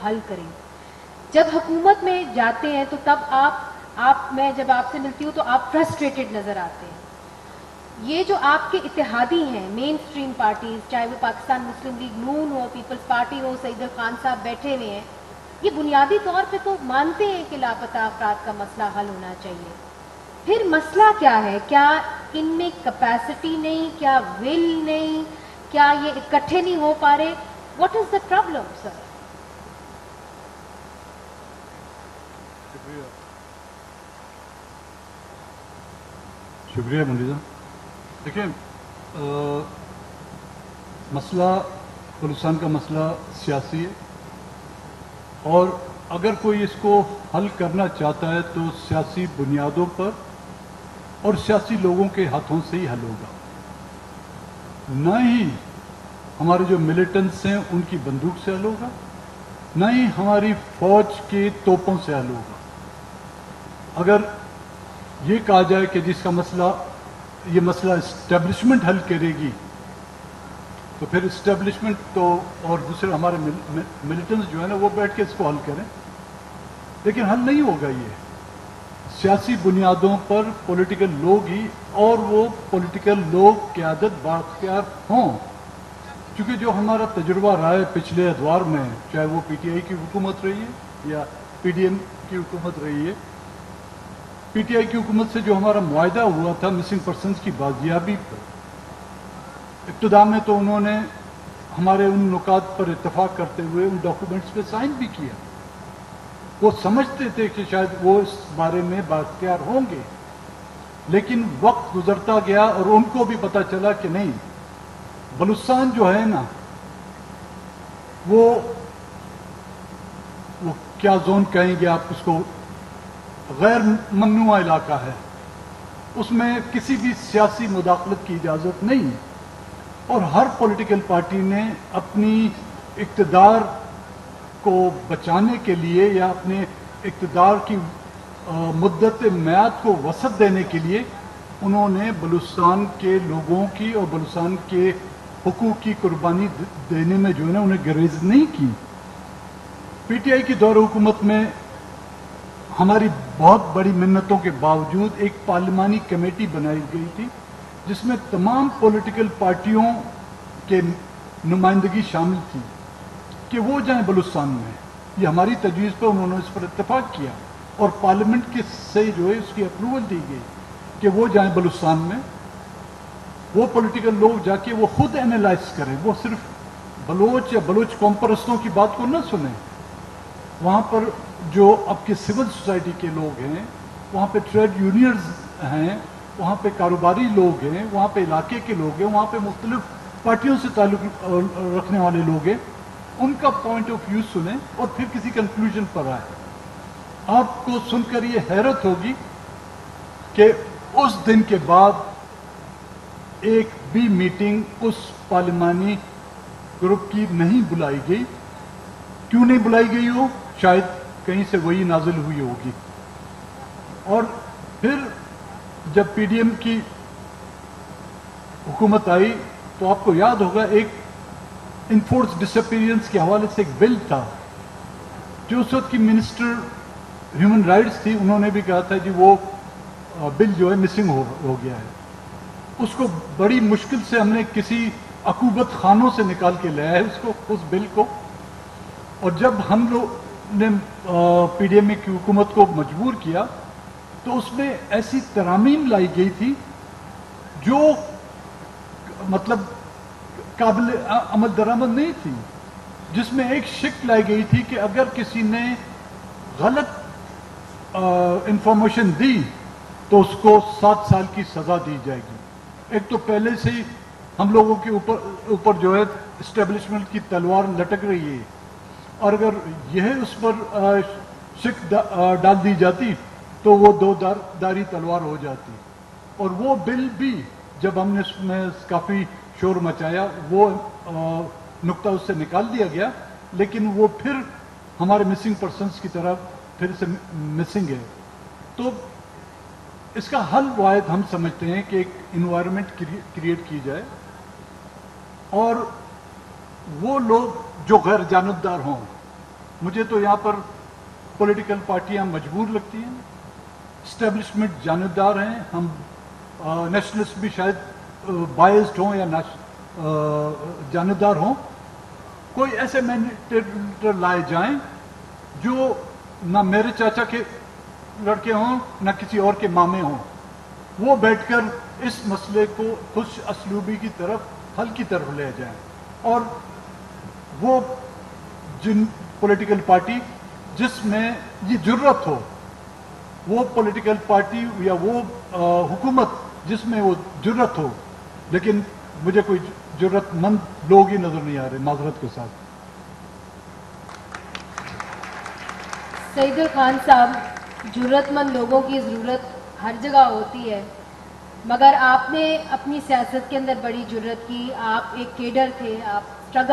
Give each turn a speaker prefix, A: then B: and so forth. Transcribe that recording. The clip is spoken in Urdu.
A: حل کریں. جب حکومت میں جاتے ہیں تو تب میں جب آپ سے ملتی ہوں تو آپ فرسٹریٹڈ نظر آتے ہیں. یہ جو آپ کے اتحادی ہیں مین اسٹریم پارٹیز, چاہے وہ پاکستان مسلم لیگ نون ہو, پیپلز پارٹی ہو, سعید خان صاحب بیٹھے ہوئے ہیں, یہ بنیادی طور پہ تو مانتے ہیں کہ لاپتہ افراد کا مسئلہ حل ہونا چاہیے. پھر مسئلہ کیا ہے؟ کیا ان میں کیپیسٹی نہیں, کیا ول نہیں, کیا یہ اکٹھے نہیں ہو پا رہے؟ What is the problem sir?
B: شکریہ منیزا. دیکھیں, مسئلہ بلوچستان کا مسئلہ سیاسی ہے, اور اگر کوئی اس کو حل کرنا چاہتا ہے تو سیاسی بنیادوں پر اور سیاسی لوگوں کے ہاتھوں سے ہی حل ہوگا. نہ ہی ہمارے جو ملیٹنٹس ہیں ان کی بندوق سے حل ہوگا, نہ ہی ہماری فوج کے توپوں سے حل ہوگا. اگر یہ کہا جائے کہ جس کا مسئلہ یہ مسئلہ اسٹیبلشمنٹ حل کرے گی, تو پھر اسٹیبلشمنٹ تو اور دوسرے ہمارے ملیٹنٹس جو ہے نا وہ بیٹھ کے اس کو حل کریں, لیکن حل نہیں ہوگا. یہ سیاسی بنیادوں پر پولیٹیکل لوگ ہی, اور وہ پولیٹیکل لوگ قیادت بااختیار ہوں. کیونکہ جو ہمارا تجربہ رہا ہے پچھلے ادوار میں, چاہے وہ پی ٹی آئی کی حکومت رہی ہے یا پی ڈی ایم کی حکومت رہی ہے, پی ٹی آئی کی حکومت سے جو ہمارا معاہدہ ہوا تھا مسنگ پرسنز کی بازیابی پر, ابتدا میں تو انہوں نے ہمارے ان نکات پر اتفاق کرتے ہوئے ان ڈاکومنٹس پہ سائن بھی کیا. وہ سمجھتے تھے کہ شاید وہ اس بارے میں بااختیار ہوں گے, لیکن وقت گزرتا گیا اور ان کو بھی پتہ چلا کہ نہیں, بلوچستان جو ہے نا وہ کیا زون کہیں گے آپ اس کو, غیر ممنوعہ علاقہ ہے. اس میں کسی بھی سیاسی مداخلت کی اجازت نہیں, اور ہر پولیٹیکل پارٹی نے اپنی اقتدار کو بچانے کے لیے یا اپنے اقتدار کی مدت میعاد کو وسعت دینے کے لیے انہوں نے بلوچستان کے لوگوں کی اور بلوچستان کے حقوق کی قربانی دینے میں جو ہے نا انہیں گریز نہیں کی. پی ٹی آئی کی دور حکومت میں ہماری بہت بڑی منتوں کے باوجود ایک پارلیمانی کمیٹی بنائی گئی تھی جس میں تمام پولیٹیکل پارٹیوں کے نمائندگی شامل تھی کہ وہ جائیں بلوچستان میں. یہ ہماری تجویز پر انہوں نے اس پر اتفاق کیا, اور پارلیمنٹ کے سے جو ہے اس کی اپروول دی گئی کہ وہ جائیں بلوچستان میں. وہ پولیٹیکل لوگ جا کے وہ خود اینالائز کریں, وہ صرف بلوچ یا بلوچ قوم پرستوں کی بات کو نہ سنیں. وہاں پر جو اب کے سول سوسائٹی کے لوگ ہیں, وہاں پہ ٹریڈ یونینز ہیں, وہاں پہ کاروباری لوگ ہیں, وہاں پہ علاقے کے لوگ ہیں, وہاں پہ مختلف پارٹیوں سے تعلق رکھنے والے لوگ ہیں, ان کا پوائنٹ آف ویو سنیں اور پھر کسی کنکلوژن پر آئے. آپ کو سن کر یہ حیرت ہوگی کہ اس دن کے بعد ایک بھی میٹنگ اس پارلیمانی گروپ کی نہیں بلائی گئی. کیوں نہیں بلائی گئی ہو؟ شاید کہیں سے وہی نازل ہوئی ہوگی. اور پھر جب پی ڈی ایم کی حکومت آئی تو آپ کو یاد ہوگا ایک انفورس ڈس اپیرنس کے حوالے سے ایک بل تھا, جو اس وقت کی منسٹر ہیومن رائٹس تھی, انہوں نے بھی کہا تھا جی وہ بل جو ہے مسنگ ہو گیا ہے. اس کو بڑی مشکل سے ہم نے کسی عقوبت خانوں سے نکال کے لایا ہے اس بل کو. اور جب ہم لوگ نے پی ڈی ایم کی حکومت کو مجبور کیا تو اس میں ایسی ترامیم لائی گئی تھی جو مطلب قابل عمل درآمد نہیں تھی, جس میں ایک شک لائی گئی تھی کہ اگر کسی نے غلط انفارمیشن دی تو اس کو 7 سال کی سزا دی جائے گی. ایک تو پہلے سے ہی ہم لوگوں کے اوپر جو ہے اسٹیبلشمنٹ کی تلوار لٹک رہی ہے, اور اگر یہ اس پر شک ڈال دی جاتی تو وہ 2 داری تلوار ہو جاتی. اور وہ بل بھی جب ہم نے اس میں کافی شور مچایا, وہ نقطہ اس سے نکال دیا گیا, لیکن وہ پھر ہمارے مسنگ پرسنز کی طرف پھر سے مسنگ ہے. تو اس کا حل واحد ہم سمجھتے ہیں کہ ایک انوائرمنٹ کریٹ کی جائے, اور وہ لوگ جو غیر جانبدار ہوں, مجھے تو یہاں پر پولیٹیکل پارٹیاں مجبور لگتی ہیں، اسٹیبلشمنٹ جانبدار ہیں، ہم نیشنلسٹ بھی شاید بائزڈ ہوں یا جانبدار ہوں، کوئی ایسے مینڈیٹر لائے جائیں جو نہ میرے چاچا کے لڑکے ہوں نہ کسی اور کے مامے ہوں، وہ بیٹھ کر اس مسئلے کو خوش اسلوبی کی طرف، حل کی طرف لے جائیں، اور وہ جن پولیٹیکل پارٹی جس میں یہ جرت ہو، وہ پولیٹیکل پارٹی یا وہ حکومت جس میں وہ جرت ہو، لیکن مجھے کوئی جرت مند لوگ ہی نظر نہیں آ رہے، معذرت کے ساتھ۔
A: سعید خان صاحب، جرت مند لوگوں کی ضرورت ہر جگہ ہوتی ہے، مگر آپ نے اپنی سیاست کے اندر بڑی جرت کی، آپ ایک کیڈر تھے، آپ اسٹرگل